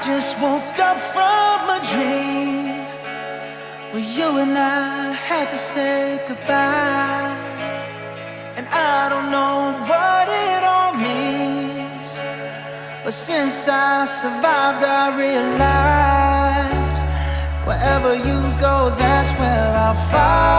just woke up from a dream where you and I had to say goodbye. And I don't know what it all means, but since I survived I realized wherever you go, that's where I'll find